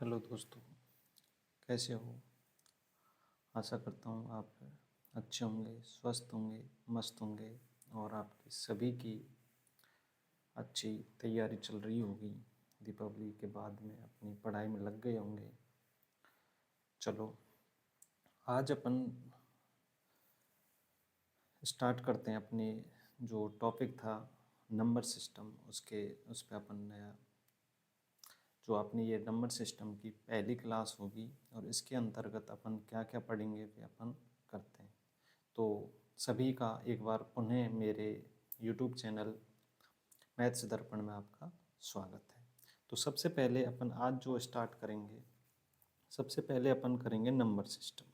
Hello दोस्तों, कैसे हो? आशा करता हूँ आप अच्छे होंगे, स्वस्थ होंगे, मस्त होंगे और आपकी सभी की अच्छी तैयारी चल रही होगी। दीपावली के बाद में अपनी पढ़ाई में लग गए होंगे। चलो, आज अपन स्टार्ट करते हैं अपने जो टॉपिक था नंबर सिस्टम, उस पर अपन नया जो अपनी ये नंबर सिस्टम की पहली क्लास होगी और इसके अंतर्गत अपन क्या क्या पढ़ेंगे वे अपन करते हैं। तो सभी का एक बार पुनः मेरे YouTube चैनल मैथ्स दर्पण में आपका स्वागत है। तो सबसे पहले अपन आज जो स्टार्ट करेंगे, सबसे पहले अपन करेंगे नंबर सिस्टम।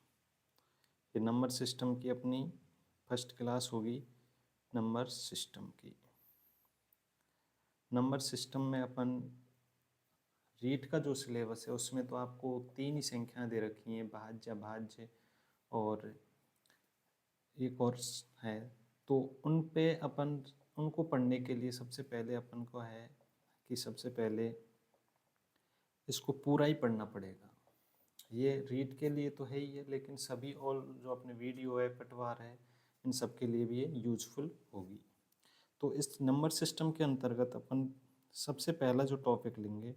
ये नंबर सिस्टम की अपनी फर्स्ट क्लास होगी नंबर सिस्टम की। नंबर सिस्टम में अपन रीट का जो सिलेबस है उसमें तो आपको 3 ही संख्याएं दे रखी हैं, भाज्य, भाज्य और एक और है। तो उन पे अपन उनको पढ़ने के लिए सबसे पहले अपन को है कि सबसे पहले इसको पूरा ही पढ़ना पड़ेगा। ये रीड के लिए तो है ही है, लेकिन सभी और जो अपने वीडियो है, पटवार है, इन सब के लिए भी ये यूजफुल होगी। तो इस नंबर सिस्टम के अंतर्गत अपन सबसे पहला जो टॉपिक लेंगे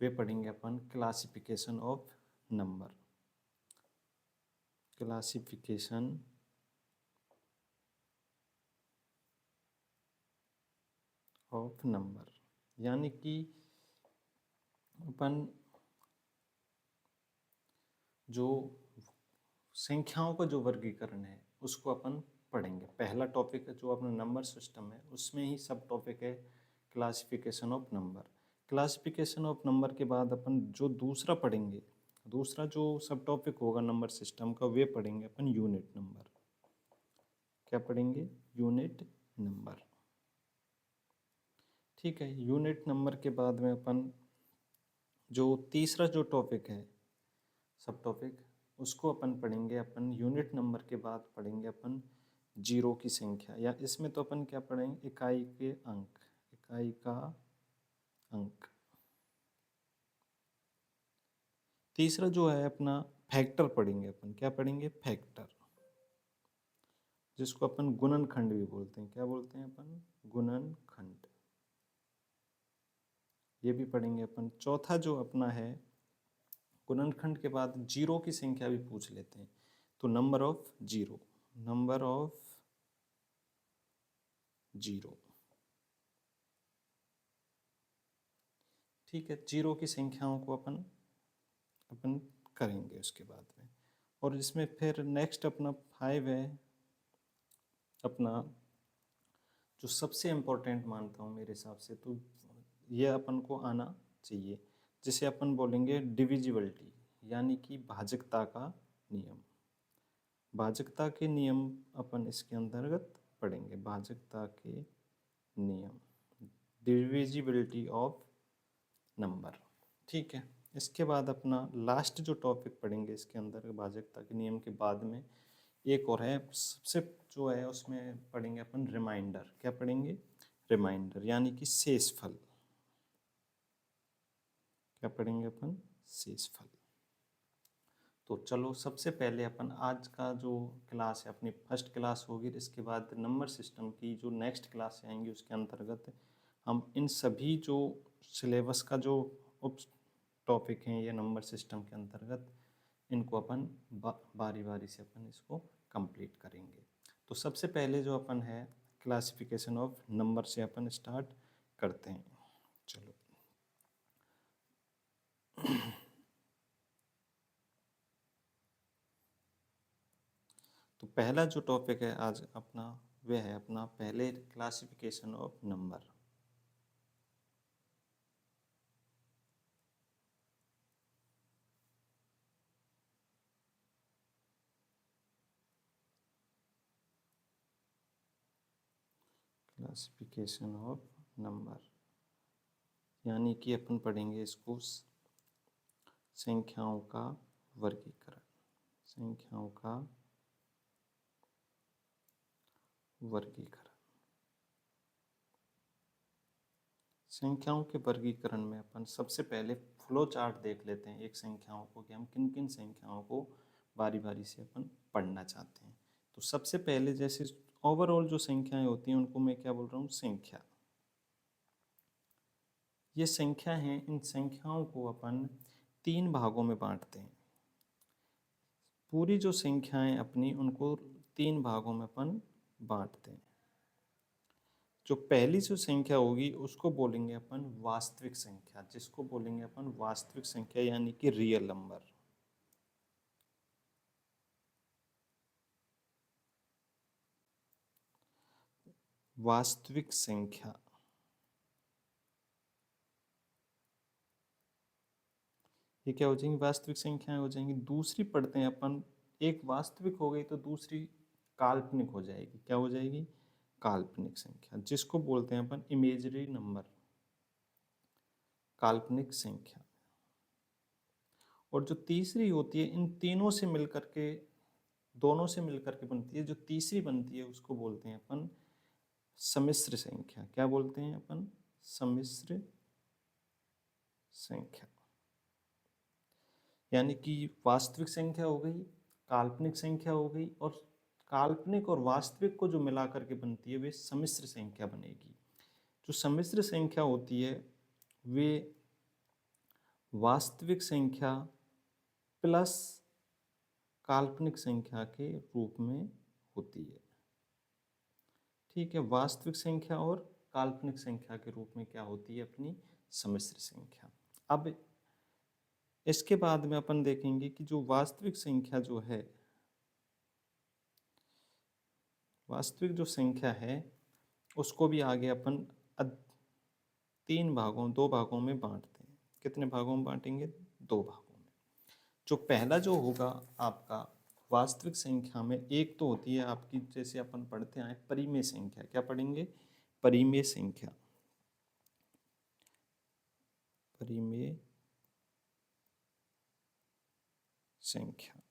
वे पढ़ेंगे अपन classification of number. Classification of number यानी कि अपन जो संख्याओं का जो वर्गीकरण है उसको अपन पढ़ेंगे। पहला टॉपिक जो अपना नंबर सिस्टम है उसमें ही सब टॉपिक है classification of number. Classification of number के बाद अपन जो दूसरा पढ़ेंगे, दूसरा जो सब टॉपिक होगा नंबर सिस्टम का, वे पढ़ेंगे अपन यूनिट नंबर। क्या पढ़ेंगे? Unit number. ठीक है। यूनिट नंबर के बाद में अपन जो तीसरा जो टॉपिक है सब टॉपिक, उसको अपन पढ़ेंगे अपन यूनिट नंबर के बाद पढ़ेंगे अपन जीरो की संख्या, या इसमें तो अपन क्या पढ़ेंगे? इकाई के अंक, इकाई का अंक। तीसरा जो है अपना फैक्टर पढ़ेंगे अपन। क्या पढ़ेंगे? फैक्टर, जिसको अपन गुणनखंड भी बोलते हैं। क्या बोलते हैं अपन? गुणनखंड। ये भी पढ़ेंगे अपन। चौथा जो अपना है, गुणनखंड के बाद जीरो की संख्या भी पूछ लेते हैं, तो number of zero, number of zero. ठीक है। जीरो की संख्याओं को अपन अपन करेंगे उसके बाद में। और इसमें फिर नेक्स्ट अपना 5 है अपना, जो सबसे इम्पोर्टेंट मानता हूँ मेरे हिसाब से, तो ये अपन को आना चाहिए, जिसे अपन बोलेंगे डिविजिबिलिटी, यानी कि भाजकता का नियम। भाजकता के नियम अपन इसके अंतर्गत पढ़ेंगे। भाजकता के नियम, डिविजिबिलिटी ऑफ नंबर। ठीक है। इसके बाद अपना लास्ट जो टॉपिक पढ़ेंगे इसके अंदर भाजकता के नियम के बाद में एक और है, सबसे जो है उसमें पढ़ेंगे अपन रिमाइंडर। क्या पढ़ेंगे? रिमाइंडर, यानी कि शेषफल। क्या पढ़ेंगे अपन? शेषफल। तो चलो, सबसे पहले अपन आज का जो क्लास है अपनी फर्स्ट क्लास होगी, इसके बाद नंबर सिस्टम की जो नेक्स्ट क्लास आएंगी उसके अंतर्गत हम इन सभी जो सिलेबस का जो उप टॉपिक हैं ये नंबर सिस्टम के अंतर्गत, इनको अपन बारी बारी से अपन इसको कंप्लीट करेंगे। तो सबसे पहले जो अपन है क्लासिफिकेशन ऑफ नंबर से अपन स्टार्ट करते हैं। चलो। तो पहला जो टॉपिक है आज अपना, वह है अपना पहले classification of number. Classification of number यानी कि अपन पढ़ेंगे इसको संख्याओं का वर्गीकरण। संख्याओं का वर्गीकरण। संख्याओं के वर्गीकरण में अपन सबसे पहले फ्लो चार्ट देख लेते हैं एक संख्याओं को, कि हम किन किन संख्याओं को बारी बारी से अपन पढ़ना चाहते हैं। तो सबसे पहले जैसे ओवरऑल जो संख्याएं होती हैं उनको मैं क्या बोल रहा हूँ, संख्या। ये संख्या हैं, इन संख्याओं को अपन 3 भागों में बांटते हैं। पूरी जो संख्याएं अपनी उनको 3 भागों में अपन बांटते हैं। जो पहली जो संख्या होगी उसको बोलेंगे अपन वास्तविक संख्या, जिसको बोलेंगे अपन वास्तविक संख्या यानी कि रियल नंबर। वास्तविक संख्या, ये क्या हो जाएंगी, वास्तविक संख्याएं हो जाएंगी। दूसरी पढ़ते हैं अपन, एक वास्तविक हो गई तो दूसरी काल्पनिक हो जाएगी। क्या हो जाएगी, काल्पनिक संख्या, जिसको बोलते हैं अपन इमेजरी नंबर, काल्पनिक संख्या। और जो तीसरी होती है, इन तीनों से मिलकर के, दोनों से मिलकर के बनती है, जो तीसरी बनती है उसको बोलते हैं अपन सम्मिश्र संख्या। क्या बोलते हैं अपन, सम्मिश्र संख्या। यानी कि वास्तविक संख्या हो गई, काल्पनिक संख्या हो गई, और काल्पनिक और वास्तविक को जो मिला करके बनती है वे सम्मिश्र संख्या बनेगी। जो सम्मिश्र संख्या होती है वे वास्तविक संख्या प्लस काल्पनिक संख्या के रूप में होती है। ठीक है, वास्तविक संख्या और काल्पनिक संख्या के रूप में क्या होती है, अपनी सम्मिश्र संख्या। अब इसके बाद में अपन देखेंगे कि जो वास्तविक संख्या जो है, वास्तविक जो संख्या है उसको भी आगे अपन 2 भागों में बांटते हैं। कितने भागों में बांटेंगे, 2 भागों में। जो पहला जो होगा आपका वास्तविक संख्या में, एक तो होती है आपकी, जैसे अपन पढ़ते आए, परिमेय संख्या। क्या पढ़ेंगे, परिमेय संख्या, परिमेय संख्या।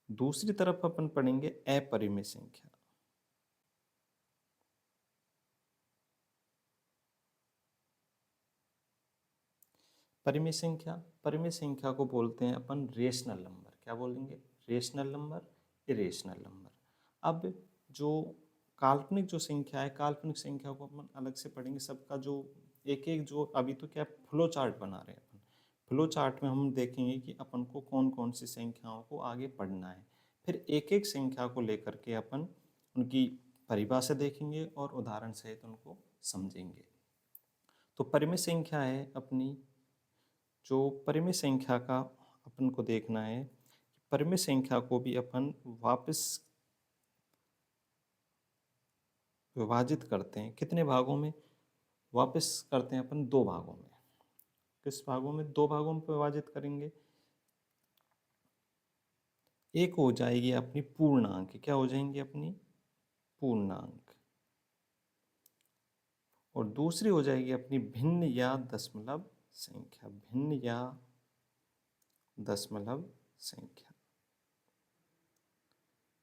दूसरी तरफ अपन पढ़ेंगे अपरिमेय संख्या। परिमेय संख्या, परिमेय संख्या को बोलते हैं अपन रेशनल नंबर। क्या बोलेंगे, रेशनल नंबर, इरेशनल नंबर। अब जो काल्पनिक जो संख्या है, काल्पनिक संख्या को अपन अलग से पढ़ेंगे। सबका जो एक एक, जो अभी तो क्या फ्लो चार्ट बना रहे हैं अपन, फ्लो चार्ट में हम देखेंगे कि अपन को कौन कौन सी संख्याओं को आगे पढ़ना है। फिर एक एक संख्या को लेकर के अपन उनकी परिभाषा देखेंगे और उदाहरण सहित उनको समझेंगे। तो परिमेय संख्या है अपनी, जो परिमेय संख्या का अपन को देखना है, परिमेय संख्या को भी अपन वापस विभाजित करते हैं। कितने भागों में वापस करते हैं अपन, 2 भागों में। किस भागों में, 2 भागों में विभाजित करेंगे। एक हो जाएगी अपनी पूर्णांक, क्या हो जाएंगी अपनी पूर्णांक, और दूसरी हो जाएगी अपनी भिन्न या दशमलव संख्या, भिन्न या दशमलव संख्या।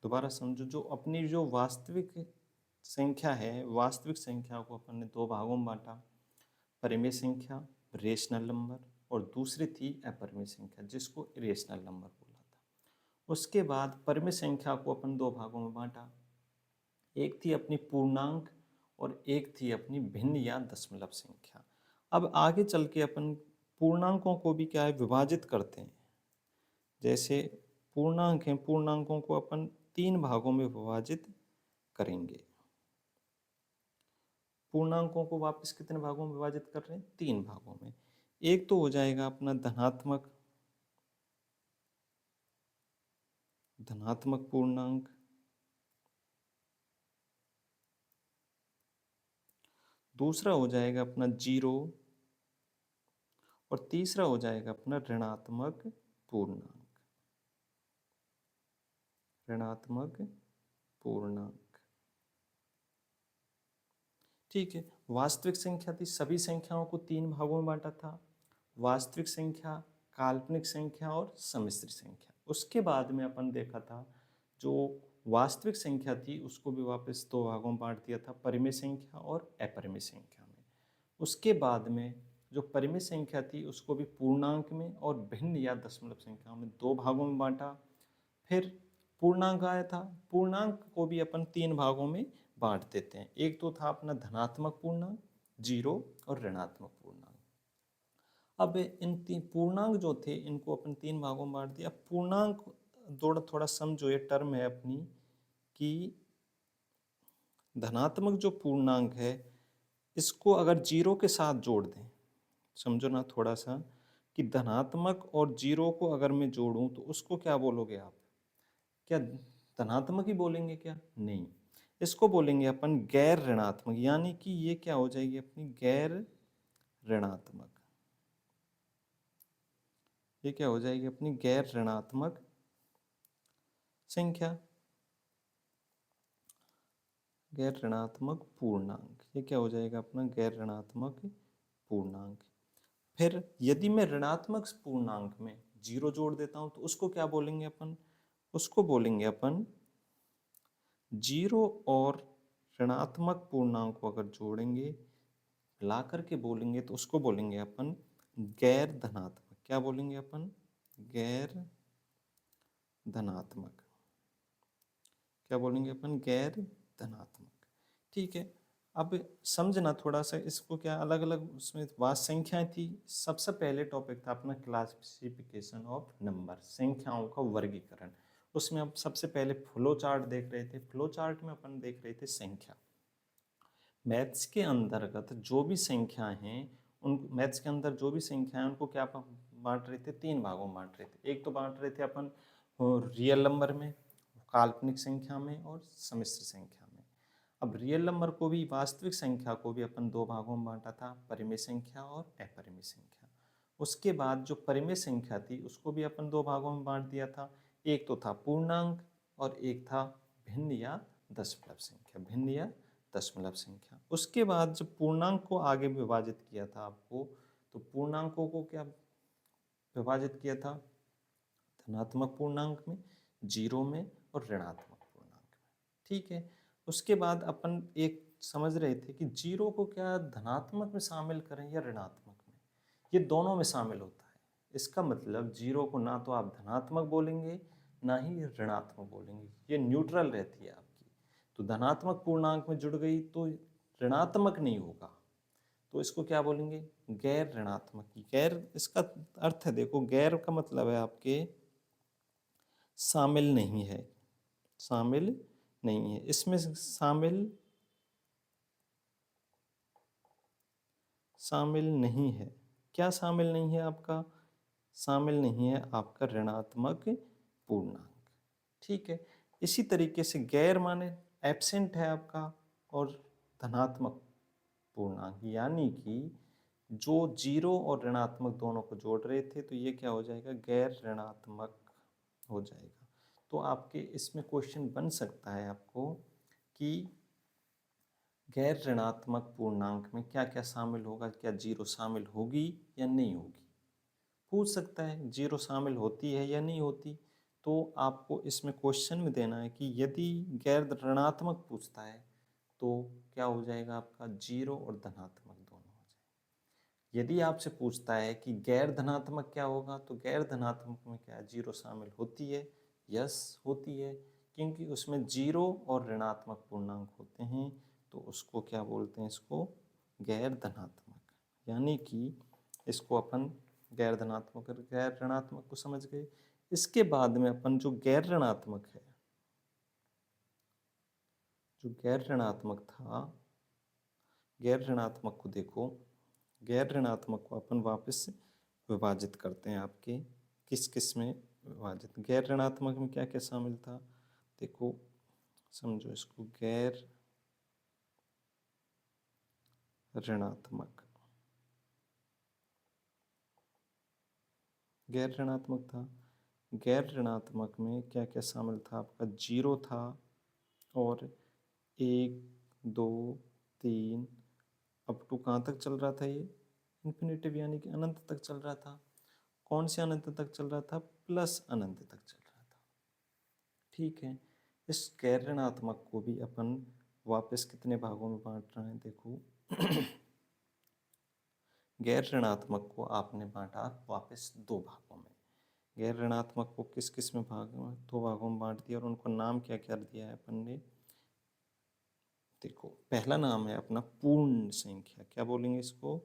दोबारा समझो, जो अपनी जो वास्तविक संख्या है, वास्तविक संख्या को अपन ने 2 भागों में बांटा, परिमेय संख्या, रेशनल नंबर, और दूसरी थी अपरिमेय संख्या, जिसको इरेशनल नंबर बोला था। उसके बाद परिमेय संख्या को अपन 2 भागों में बांटा, एक थी अपनी पूर्णांक और एक थी अपनी भिन्न या दशमलव संख्या। अब आगे चल के अपन पूर्णांकों को भी क्या है, विभाजित करते हैं। जैसे पूर्णांक हैं, पूर्णांकों को अपन 3 भागों में विभाजित करेंगे। पूर्णांकों को वापस कितने भागों में विभाजित कर रहे हैं, 3 भागों में। एक तो हो जाएगा अपना धनात्मक, धनात्मक पूर्णांक, दूसरा हो जाएगा अपना 0, और तीसरा हो जाएगा अपना ऋणात्मक पूर्णांक, ऋणात्मक पूर्णांक। ठीक है, वास्तविक संख्या थी, सभी संख्याओं को 3 भागों में बांटा था, वास्तविक संख्या, काल्पनिक संख्या और सम्मिश्र संख्या। उसके बाद में अपन देखा था जो वास्तविक संख्या थी उसको भी वापस 2 भागों में बांट दिया था, परिमेय संख्या और अपरिमेय संख्या में। उसके बाद में जो परिमित संख्या थी उसको भी पूर्णांक में और भिन्न या दशमलव संख्या में दो भागों में बांटा। फिर पूर्णांक आया था, पूर्णांक को भी अपन तीन भागों में बांट देते हैं। एक तो था अपना धनात्मक पूर्णांक, जीरो, और ऋणात्मक पूर्णांक। अब इन तीन पूर्णांक जो थे इनको अपन तीन भागों में बांट दिया। पूर्णांक थोड़ा समझो, ये टर्म है अपनी कि धनात्मक जो पूर्णांक है इसको अगर जीरो के साथ जोड़ दें, समझो ना थोड़ा सा, कि धनात्मक और जीरो को अगर मैं जोड़ूं तो उसको क्या बोलोगे आप? क्या धनात्मक ही बोलेंगे क्या? नहीं, इसको बोलेंगे अपन गैर ऋणात्मक, यानी कि ये क्या हो जाएगी अपनी गैर ऋणात्मक। ये क्या हो जाएगी अपनी गैर ऋणात्मक संख्या, गैर ऋणात्मक पूर्णांक। ये क्या हो जाएगा अपना गैर ऋणात्मक पूर्णांक। फिर यदि मैं ऋणात्मक पूर्णांक में जीरो जोड़ देता हूं तो उसको क्या बोलेंगे अपन? उसको बोलेंगे अपन जीरो और ऋणात्मक पूर्णांक को अगर जोड़ेंगे, ला करके बोलेंगे तो उसको बोलेंगे अपन गैर धनात्मक। क्या बोलेंगे अपन? गैर धनात्मक। क्या बोलेंगे अपन? गैर धनात्मक। ठीक है, अब समझना थोड़ा सा इसको, क्या अलग अलग उसमें वास्तविक संख्याएं थी। सबसे पहले टॉपिक था अपना क्लासिफिकेशन ऑफ नंबर, संख्याओं का वर्गीकरण। उसमें अब सबसे पहले फ्लो चार्ट देख रहे थे। फ्लो चार्ट में अपन देख रहे थे संख्या। मैथ्स के अंतर्गत जो भी संख्याएं हैं उन मैथ्स के अंदर जो भी संख्याएं उनको क्या बांट रहे थे? तीन भागों में बांट रहे थे। एक तो बांट रहे थे अपन रियल नंबर में, काल्पनिक संख्या में, और सम्मिश्र संख्या में। अब रियल नंबर को भी, वास्तविक संख्या को भी अपन दो भागों में बांटा था, परिमेय संख्या और अपरिमेय संख्या। उसके बाद जो परिमेय संख्या थी उसको भी अपन दो भागों में बांट दिया था। एक तो था पूर्णांक और एक था भिन्न या दशमलव संख्या, भिन्न या दशमलव संख्या। उसके बाद जब पूर्णांक को आगे विभाजित किया था आपको, तो पूर्णांकों को क्या विभाजित किया था? धनात्मक पूर्णांक में, जीरो में, और ऋणात्मक पूर्णांक में। ठीक है, उसके बाद अपन एक समझ रहे थे कि जीरो को क्या धनात्मक में शामिल करें या ऋणात्मक में? ये दोनों में शामिल होता है। इसका मतलब जीरो को ना तो आप धनात्मक बोलेंगे ना ही ऋणात्मक बोलेंगे, ये न्यूट्रल रहती है आपकी। तो धनात्मक पूर्णांक में जुड़ गई तो ऋणात्मक नहीं होगा, तो इसको क्या बोलेंगे? गैर ऋणात्मक। गैर, इसका अर्थ है, देखो गैर का मतलब है आपके शामिल नहीं है, शामिल नहीं है। इसमें शामिल नहीं है। क्या शामिल नहीं है आपका? शामिल नहीं है आपका ऋणात्मक पूर्णांक। ठीक है, इसी तरीके से गैर माने एब्सेंट है आपका, और धनात्मक पूर्णांक, यानी कि जो जीरो और ऋणात्मक दोनों को जोड़ रहे थे, तो ये क्या हो जाएगा? गैर ऋणात्मक हो जाएगा। तो आपके इसमें क्वेश्चन बन सकता है आपको कि गैर ऋणात्मक पूर्णांक में क्या क्या शामिल होगा, क्या जीरो शामिल होगी या नहीं होगी? पूछ सकता है जीरो शामिल होती है या नहीं होती। तो आपको इसमें क्वेश्चन में देना है कि यदि गैर ऋणात्मक पूछता है तो क्या हो जाएगा आपका? जीरो और धनात्मक दोनों हो जाएगा। यदि आपसे पूछता है कि गैर धनात्मक क्या होगा, तो गैर धनात्मक में क्या जीरो शामिल होती है? यस, होती है, क्योंकि उसमें जीरो और ऋणात्मक पूर्णांक होते हैं। तो उसको क्या बोलते हैं? इसको गैर धनात्मक। यानी कि इसको अपन गैर धनात्मक और गैर ऋणात्मक को समझ गए। इसके बाद में अपन जो गैर ऋणात्मक है, जो गैर ऋणात्मक था, गैर ऋणात्मक को देखो, गैर ऋणात्मक को अपन वापस से विभाजित करते हैं आपके किस किस में विभाजित। गैर ऋणात्मक में क्या क्या शामिल था? देखो समझो इसको, गैर ऋणात्मक, गैर ऋणात्मक था। गैर ऋणात्मक में क्या क्या शामिल था आपका? जीरो था, और एक, दो, तीन, अप टू कहाँ तक चल रहा था? ये इन्फिनिटिव, यानी कि अनंत तक चल रहा था। कौन से अनंत तक चल रहा था? प्लस अनंत तक चल रहा था। ठीक है, इस गैर ऋणात्मक को भी अपन वापस कितने भागों में बांट रहे हैं? देखो गैर ऋणात्मक को आपने बांटा वापस दो भागों में। गैर ऋणात्मक को किस किस में भागों में, दो भागों में बांट दिया और उनको नाम क्या क्या दिया है अपन ने। देखो पहला नाम है अपना पूर्ण संख्या, क्या बोलेंगे इसको,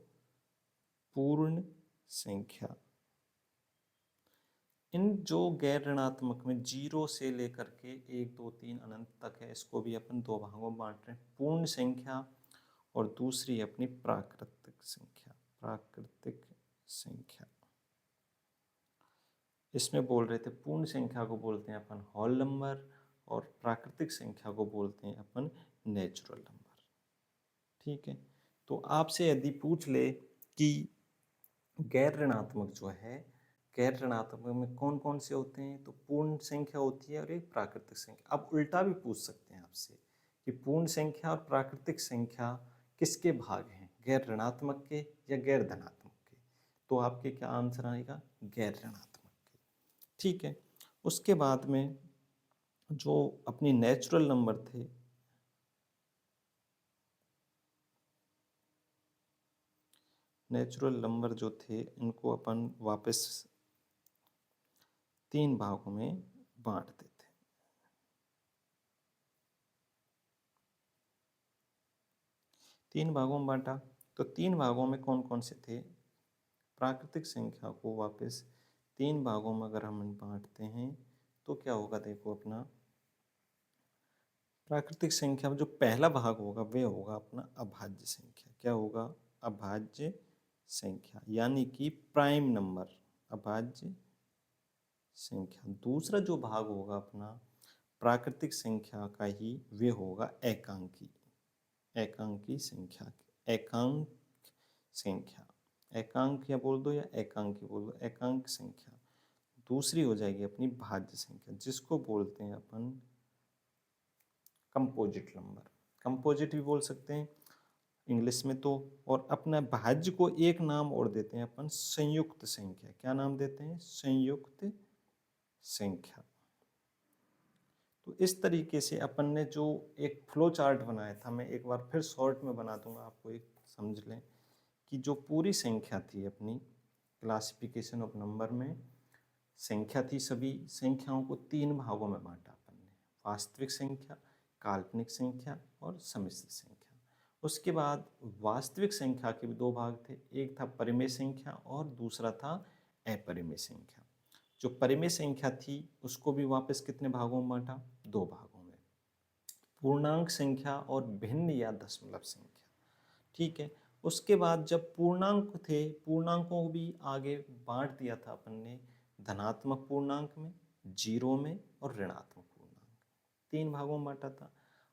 पूर्ण संख्या। इन जो गैर ऋणात्मक में जीरो से लेकर के 1 2 3 अनंत तक है, इसको भी अपन दो भागों में बांट रहे हैं, पूर्ण संख्या और दूसरी अपनी प्राकृतिक संख्या। प्राकृतिक संख्या इसमें बोल रहे थे पूर्ण संख्या को बोलते हैं अपन होल नंबर और प्राकृतिक संख्या को बोलते हैं अपन नेचुरल नंबर। ठीक है, तो आपसे यदि पूछ ले कि गैर ऋणात्मक जो है, गैर ऋणात्मक में कौन कौन से होते हैं, तो पूर्ण संख्या होती है और एक प्राकृतिक संख्या। अब उल्टा भी पूछ सकते हैं आपसे कि पूर्ण संख्या और प्राकृतिक संख्या किसके भाग हैं, गैर ऋणात्मक के या गैर धनात्मक के, तो आपके क्या आंसर आएगा, गैर ऋणात्मक के। ठीक है, उसके बाद में जो अपने नेचुरल नंबर थे, नेचुरल नंबर जो थे इनको अपन वापस तीन भागों में बांट देते हैं। तीन भागों में बांटा, तो तीन भागों में कौन कौन से थे, प्राकृतिक संख्या को वापस तीन भागों में अगर हम बांटते हैं तो क्या होगा, देखो अपना प्राकृतिक संख्या में जो पहला भाग होगा वह होगा अपना अभाज्य संख्या। क्या होगा, अभाज्य संख्या, यानी कि प्राइम नंबर, अभाज्य संख्या। दूसरा जो भाग होगा अपना प्राकृतिक संख्या का ही वे होगा एकांकी, एकांकी संख्या, एकांक संख्या, एकांक या बोल दो या एकांकी बोल दो, एकांक संख्या। दूसरी हो जाएगी अपनी भाज्य संख्या, जिसको बोलते हैं अपन कंपोजिट नंबर, कंपोजिट भी बोल सकते हैं इंग्लिश में तो। और अपना भाज्य को एक नाम और देते हैं अपन संयुक्त संख्या, क्या नाम देते हैं, संयुक्त संख्या। तो इस तरीके से अपन ने जो एक फ्लो चार्ट बनाया था, मैं एक बार फिर शॉर्ट में बना दूंगा आपको, एक समझ लें कि जो पूरी संख्या थी अपनी क्लासिफिकेशन ऑफ नंबर में, संख्या थी, सभी संख्याओं को तीन भागों में बांटा अपन ने, वास्तविक संख्या, काल्पनिक संख्या और सम्मिश्र संख्या। उसके बाद वास्तविक संख्या के भी दो भाग थे, एक था परिमेय संख्या और दूसरा था अपरिमेय संख्या। जो परिमेय संख्या थी उसको भी वापस कितने भागों में बांटा, दो भागों में, पूर्णांक संख्या और भिन्न या दशमलव संख्या। ठीक है, उसके बाद जब पूर्णांक थे, पूर्णांकों को भी आगे बांट दिया था अपन ने, धनात्मक पूर्णांक में, जीरो में और ऋणात्मक पूर्णांक, तीन भागों में बांटा था।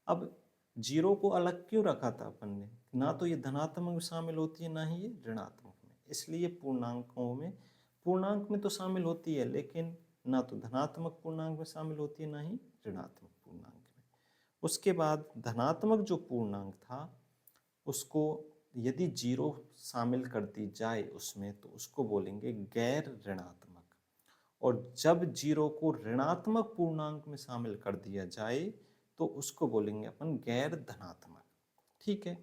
अब जीरो को अलग क्यों रखा था अपन ने, ना तो ये धनात्मक में शामिल होती है ना ही ये ऋणात्मक में, इसलिए पूर्णांकों में, पूर्णांक में तो शामिल होती है लेकिन ना तो धनात्मक पूर्णांक में शामिल होती है ना ही ऋणात्मक पूर्णांक में। उसके बाद धनात्मक जो पूर्णांक था उसको यदि जीरो शामिल कर दी जाए उसमें तो उसको बोलेंगे गैर ऋणात्मक, और जब जीरो को ऋणात्मक पूर्णांक में शामिल कर दिया जाए तो उसको बोलेंगे अपन गैर धनात्मक। ठीक है,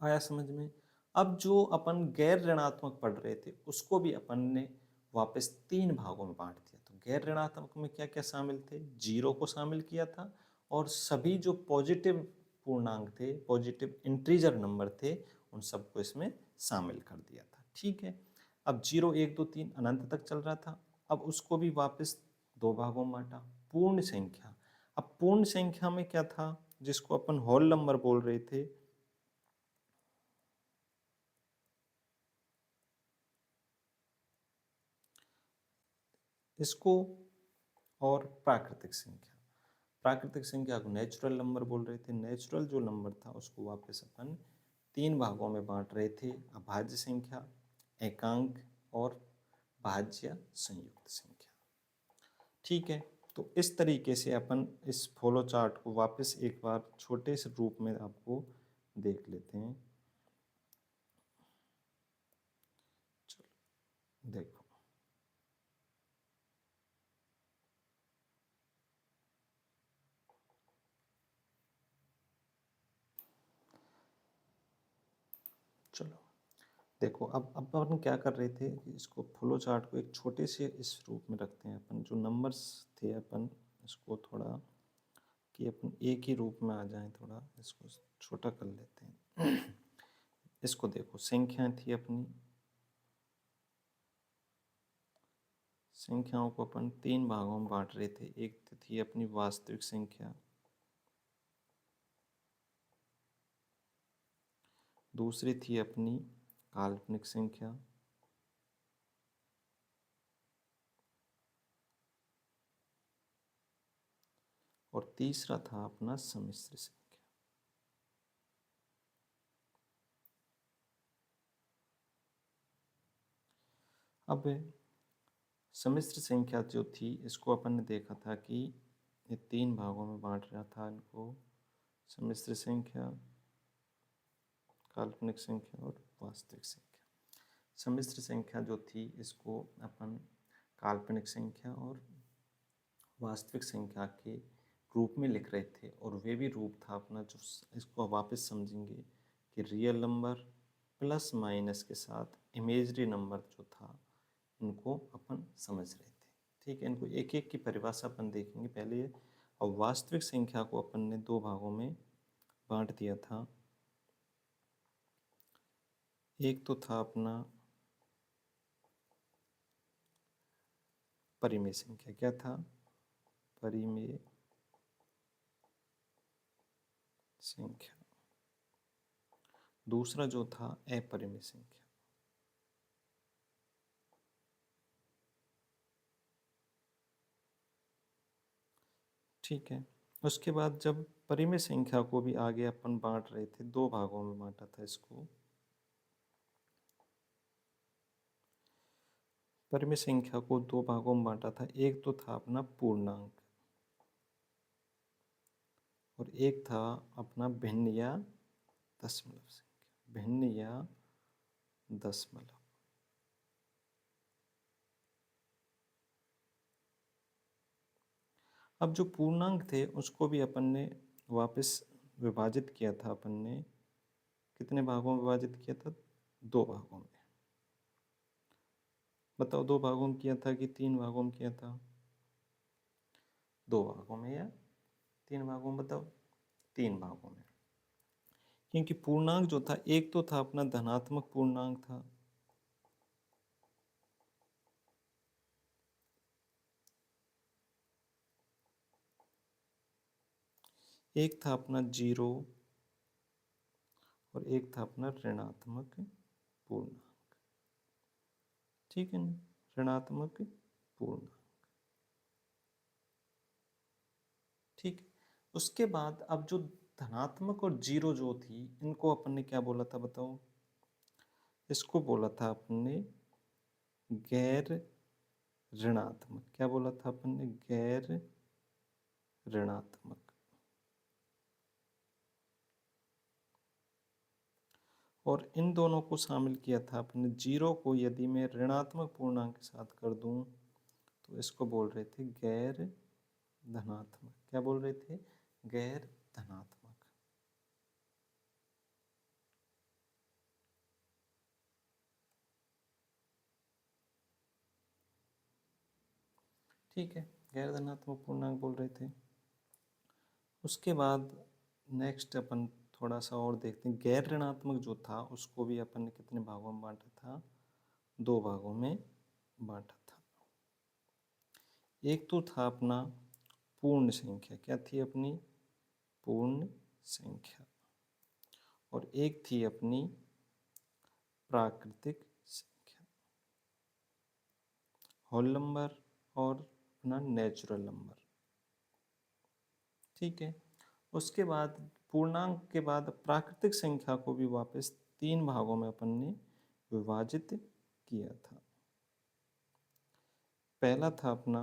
आया समझ में। अब जो अपन गैर ऋणात्मक पढ़ रहे थे उसको भी अपन ने वापस तीन भागों में बांट दिया। तो गैर ऋणात्मक में क्या क्या शामिल थे, जीरो को शामिल किया था और सभी जो पॉजिटिव पूर्णांक थे, पॉजिटिव इंटीजर नंबर थे, उन सबको इसमें शामिल कर दिया था। ठीक है, अब 0 1 2 3 अनंत तक चल रहा था, अब उसको भी वापस दो भागों में बांटा, पूर्ण संख्या। अब पूर्ण संख्या में क्या था, जिसको अपन होल नंबर बोल रहे थे, इसको और प्राकृतिक संख्या, प्राकृतिक संख्या को नेचुरल नंबर बोल रहे थे। नेचुरल जो नंबर था उसको वापस अपन तीन भागों में बांट रहे थे, अभाज्य संख्या, एकांक और भाज्य संयुक्त संख्या। ठीक है, तो इस तरीके से अपन इस फ्लो चार्ट को वापस एक बार छोटे से रूप में आपको देख लेते हैं। चलो देखो, चलो देखो अब अपन क्या कर रहे थे कि इसको फ्लो चार्ट को एक छोटे से इस रूप में रखते हैं अपन, जो नंबर्स थे अपन इसको थोड़ा कि अपन एक ही रूप में आ जाएं, थोड़ा इसको छोटा कर लेते हैं। इसको देखो, संख्याएं थी अपनी, संख्याओं को अपन तीन भागों में बांट रहे थे। एक थी अपनी वास्तविक संख्या, दूसरी थी अपनी काल्पनिक संख्या, और तीसरा था अपना सम्मिश्र संख्या। अब सम्मिश्र संख्या जो थी इसको अपन ने देखा था कि ये तीन भागों में बांट रहा था इनको, सम्मिश्र संख्या, काल्पनिक संख्या और वास्तविक संख्या। सम्मिश्र संख्या जो थी इसको अपन काल्पनिक संख्या और वास्तविक संख्या के रूप में लिख रहे थे, और वे भी रूप था अपना जो इसको वापस समझेंगे कि रियल नंबर प्लस माइनस के साथ इमेजरी नंबर जो था इनको अपन समझ रहे थे। ठीक है, इनको एक एक की परिभाषा अपन देखेंगे पहले। अब वास्तविक संख्या को अपन ने दो भागों में बांट दिया था। एक तो था अपना परिमेय संख्या, क्या था? परिमेय संख्या। दूसरा जो था अपरिमेय संख्या। ठीक है, उसके बाद जब परिमेय संख्या को भी आगे अपन बांट रहे थे, दो भागों में बांटा था इसको। परिमेय संख्या को दो भागों में बांटा था, एक तो था अपना पूर्णांक और एक था अपना भिन्न या दशमलव संख्या, भिन्न या दशमलव। अब जो पूर्णांक थे उसको भी अपन ने वापस विभाजित किया था। अपन ने कितने भागों में विभाजित किया था? दो भागों में। बताओ, दो भागों में किया था कि तीन भागों में किया था? दो भागों में या तीन भागों में? बताओ। तीन भागों में, क्योंकि पूर्णांक जो था एक तो था अपना धनात्मक पूर्णांक था, एक था अपना जीरो और एक था अपना ऋणात्मक पूर्णांक। ठीक है ना, ऋणात्मक पूर्णांक। ठीक है, उसके बाद अब जो धनात्मक और जीरो जो थी इनको अपन ने क्या बोला था? बताओ। इसको बोला था अपन ने गैर ऋणात्मक। क्या बोला था अपन ने? गैर ऋणात्मक। और इन दोनों को शामिल किया था अपने। जीरो को यदि मैं ऋणात्मक पूर्णांक के साथ कर दूं तो इसको बोल रहे थे गैर धनात्मक। क्या बोल रहे थे? गैर धनात्मक। ठीक है, गैर धनात्मक पूर्णांक बोल रहे थे। उसके बाद नेक्स्ट अपन थोड़ा सा और देखते हैं। गैर ऋणात्मक जो था उसको भी अपन ने कितने भागों में बांटा था? दो भागों में बांटा था। एक तो था अपना पूर्ण संख्या। क्या थी अपनी? पूर्ण संख्या। और एक थी अपनी प्राकृतिक संख्या, होल नंबर और अपना नेचुरल नंबर। ठीक है, उसके बाद पूर्णांक के बाद प्राकृतिक संख्या को भी वापस तीन भागों में अपन ने विभाजित किया था। पहला था अपना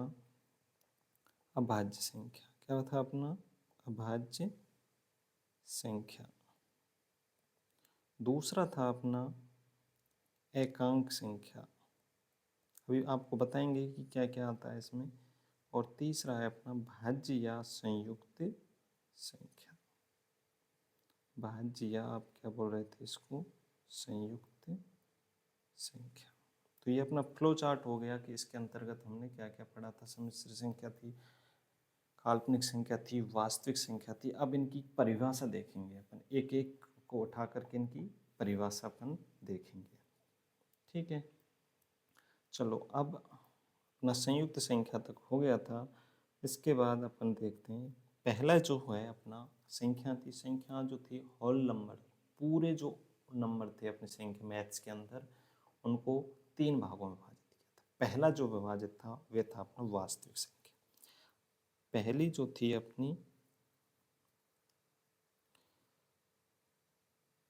अभाज्य संख्या। क्या था अपना? अभाज्य संख्या। दूसरा था अपना एकांक संख्या, अभी आपको बताएंगे कि क्या क्या आता है इसमें। और तीसरा है अपना भाज्य या संयुक्त संख्या। भाज्य या आप क्या बोल रहे थे इसको? संयुक्त संख्या। तो ये अपना फ्लो चार्ट हो गया कि इसके अंतर्गत हमने क्या क्या पढ़ा था। सम्मिश्र संख्या थी, काल्पनिक संख्या थी, वास्तविक संख्या थी। अब इनकी परिभाषा देखेंगे अपन, एक एक को उठा करके इनकी परिभाषा अपन देखेंगे। ठीक है, चलो अब अपना संयुक्त संख्या तक हो गया था। इसके बाद अपन देखते हैं पहला जो है अपना संख्या थी, संख्या जो थी होल नंबर, पूरे जो नंबर थे अपने संख्या मैथ्स के अंदर, उनको 3 भागों में विभाजित किया था। पहला जो विभाजित था वह था अपना वास्तविक संख्या। पहली जो थी अपनी,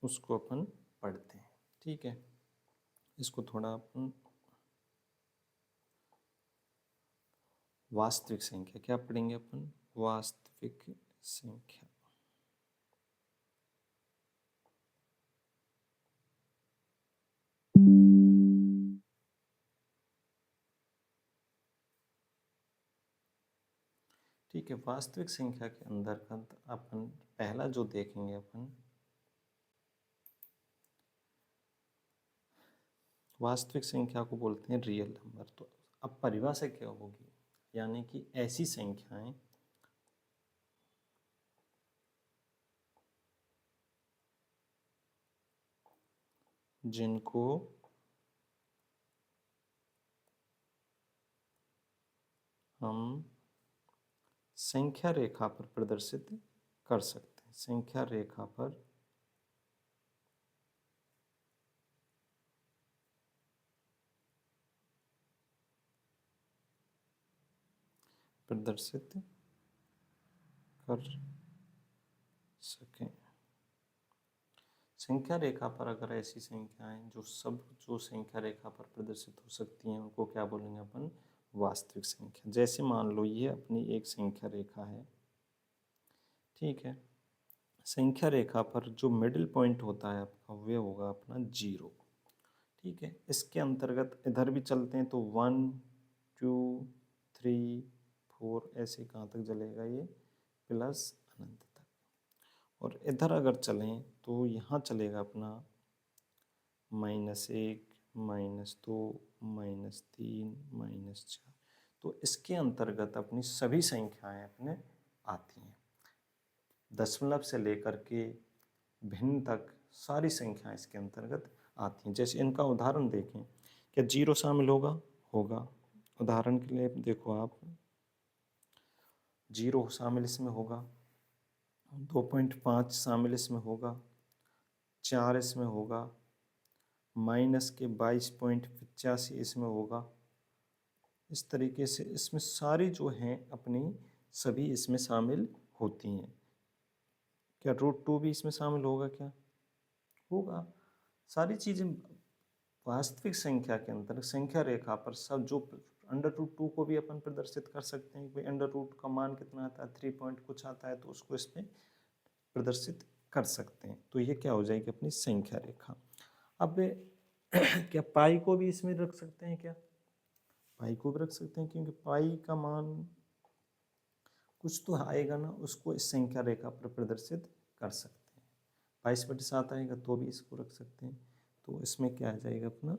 उसको अपन पढ़ते हैं। ठीक है, इसको थोड़ा अपन वास्तविक संख्या क्या पढ़ेंगे अपन, वास्तविक संख्या। ठीक है, वास्तविक संख्या के अंदर का अपन पहला जो देखेंगे अपन, वास्तविक संख्या को बोलते हैं रियल नंबर। तो अब परिभाषा क्या होगी, यानी कि ऐसी संख्याएं जिनको हम संख्या रेखा पर प्रदर्शित कर सकते हैं। संख्या रेखा पर प्रदर्शित कर सकें। संख्या रेखा पर अगर ऐसी संख्याएं जो संख्या रेखा पर प्रदर्शित हो सकती हैं, उनको क्या बोलेंगे अपन, वास्तविक संख्या। जैसे मान लो ये अपनी एक संख्या रेखा है। ठीक है, संख्या रेखा पर जो मिडिल पॉइंट होता है आपका, वे होगा अपना 0। ठीक है, इसके अंतर्गत इधर भी चलते हैं तो 1 2 3 4 ऐसे कहाँ तक चलेगा ये, प्लस अनंत तक। और इधर अगर चलें तो यहाँ चलेगा अपना -1 -2 -3 -4। तो इसके अंतर्गत अपनी सभी संख्याएं अपने आती हैं, दशमलव से लेकर के भिन्न तक सारी संख्याएं इसके अंतर्गत आती हैं। जैसे इनका उदाहरण देखें, क्या 0 शामिल होगा, होगा। उदाहरण के लिए देखो आप, 0 शामिल इसमें होगा, 2.5 शामिल इसमें होगा, 4 इसमें होगा, -22.85 इसमें होगा। इस तरीके से इसमें सारी जो हैं अपनी सभी इसमें शामिल होती हैं। क्या √2 भी इसमें शामिल होगा, क्या होगा। सारी चीज़ें वास्तविक संख्या के अंदर संख्या रेखा पर सब जो √2 को भी अपन प्रदर्शित कर सकते हैं। भाई √2 का मान कितना आता है, 3 पॉइंट कुछ आता है, तो उसको इसमें प्रदर्शित कर सकते हैं। तो ये क्या हो जाएगी अपनी संख्या रेखा। अब क्या पाई को भी इसमें रख सकते हैं, क्या पाई को भी रख सकते हैं, क्योंकि पाई का मान कुछ तो आएगा ना, उसको इस संख्या रेखा पर प्रदर्शित कर सकते हैं। 22/7 आएगा तो भी इसको रख सकते हैं। तो इसमें क्या आ जाएगा अपना,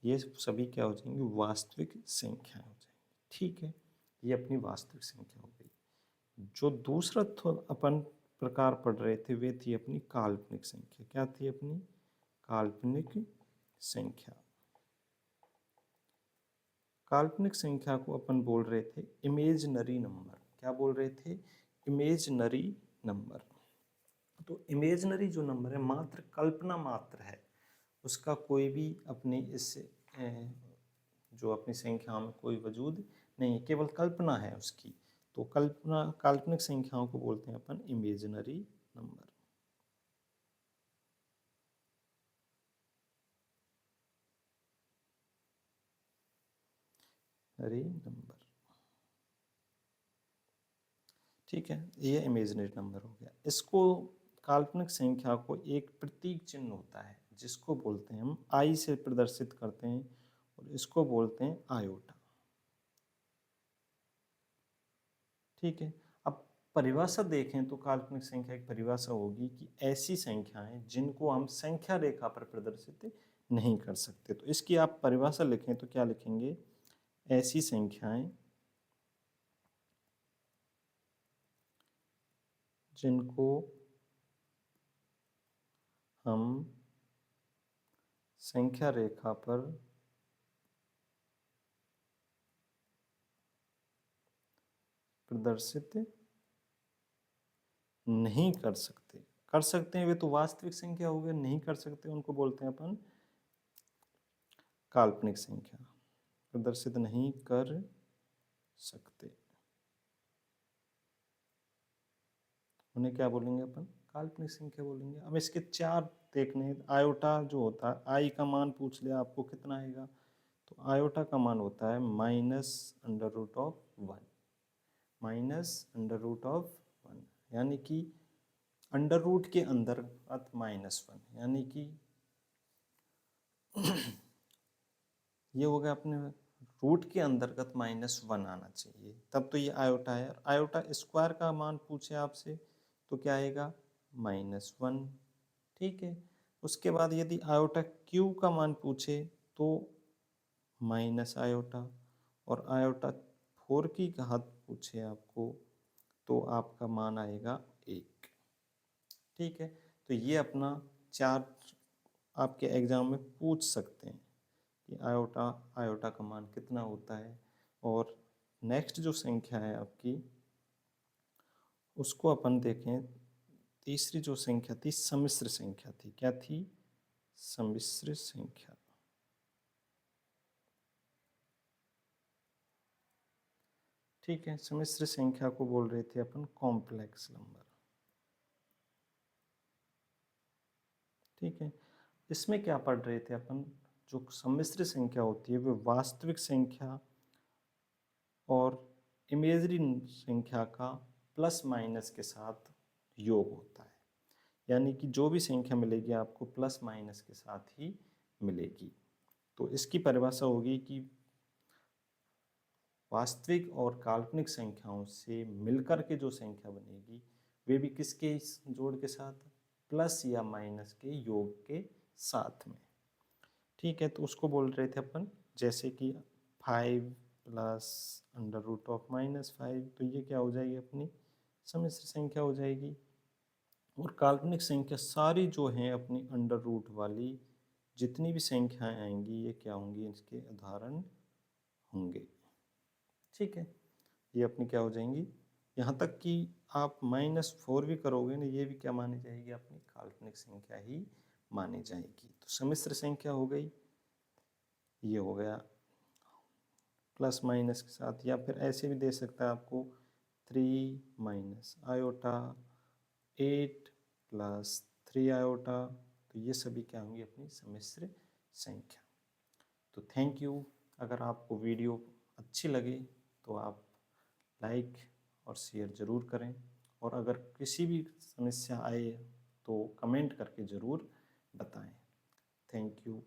ये सभी क्या हो जाएंगे, वास्तविक संख्या हो जाएंगी। ठीक है, ये अपनी वास्तविक संख्या हो गई। जो दूसरा अपन प्रकार पढ़ रहे थे वे थी अपनी काल्पनिक संख्या। क्या थी अपनी काल्पनिक संख्या। काल्पनिक संख्या को अपन बोल रहे थे इमेजनरी नंबर। क्या बोल रहे थे, इमेजनरी नंबर। तो इमेजनरी जो नंबर है, मात्र कल्पना मात्र है, उसका कोई भी अपनी इस जो अपनी संख्या में कोई वजूद नहीं है, केवल कल्पना है उसकी। तो कल्पना काल्पनिक संख्याओं को बोलते हैं अपन इमेजनरी नंबर। अरे नंबर, ठीक है, ये इमेजनरी नंबर हो गया। इसको काल्पनिक संख्या को एक प्रतीक चिन्ह होता है जिसको बोलते हैं हम आई से प्रदर्शित करते हैं, और इसको बोलते हैं आयोटा। ठीक है, अब परिभाषा देखें तो काल्पनिक संख्या की परिभाषा होगी कि ऐसी संख्याएं जिनको हम संख्या रेखा पर प्रदर्शित नहीं कर सकते। तो इसकी आप परिभाषा लिखें तो क्या लिखेंगे, ऐसी संख्याएं जिनको हम संख्या रेखा पर प्रदर्शित नहीं कर सकते। कर सकते हैं वे तो वास्तविक संख्या हो गए, नहीं कर सकते उनको बोलते हैं अपन काल्पनिक संख्या। प्रदर्शित नहीं कर सकते उन्हें क्या बोलेंगे अपन, काल्पनिक संख्या बोलेंगे। अब इसके चार देखने हैं। आयोटा जो होता है, आई का मान पूछ लिया आपको कितना आएगा, तो आयोटा का मान होता है -√1, -√1, यानी कि अंडर रूट के अंतर्गत -1, यानी कि ये हो गया अपने रूट के अंतर्गत -1 आना चाहिए, तब तो ये आयोटा है। आयोटा स्क्वायर का मान पूछे आपसे तो क्या आएगा, -1। ठीक है, उसके बाद यदि आयोटा क्यू का मान पूछे तो माइनस आयोटा, और आयोटा 4 की घात पूछे आपको तो आपका मान आएगा 1। ठीक है, तो ये अपना चार आपके एग्जाम में पूछ सकते हैं कि आयोटा का मान कितना होता है। और नेक्स्ट जो संख्या है आपकी, उसको अपन देखें। तीसरी जो संख्या थी सम्मिश्र संख्या थी, क्या थी, सम्मिश्र संख्या। ठीक है, सम्मिश्र संख्या को बोल रहे थे अपन कॉम्प्लेक्स नंबर। ठीक है, इसमें क्या पढ़ रहे थे अपन, जो सम्मिश्र संख्या होती है वो वास्तविक संख्या और इमेजरी संख्या का प्लस माइनस के साथ योग होता है। यानी कि जो भी संख्या मिलेगी आपको प्लस माइनस के साथ ही मिलेगी। तो इसकी परिभाषा होगी कि वास्तविक और काल्पनिक संख्याओं से मिलकर के जो संख्या बनेगी वे भी किसके जोड़ के साथ, प्लस या माइनस के योग के साथ में। ठीक है, तो उसको बोल रहे थे अपन, जैसे कि 5 + (-5), तो ये क्या हो जाएगी अपनी सम्मिश्र संख्या हो जाएगी। और काल्पनिक संख्या सारी जो हैं अपनी अंडर रूट वाली जितनी भी संख्याएं आएंगी ये क्या होंगी, इसके उदाहरण होंगे। ठीक है, ये अपनी क्या हो जाएंगी, यहाँ तक कि आप -4 भी करोगे ना, ये भी क्या मानी जाएगी, अपनी काल्पनिक संख्या ही मानी जाएगी। तो सम्मिश्र संख्या हो गई, ये हो गया प्लस माइनस के साथ, या फिर ऐसे भी दे सकता है आपको 3 - आयोटा 8 + 3 आयोटा, तो ये सभी क्या होंगी अपनी सम्मिश्र संख्या। तो थैंक यू। अगर आपको वीडियो अच्छी लगे तो आप लाइक और शेयर ज़रूर करें, और अगर किसी भी समस्या आए तो कमेंट करके ज़रूर बताएं। Thank you.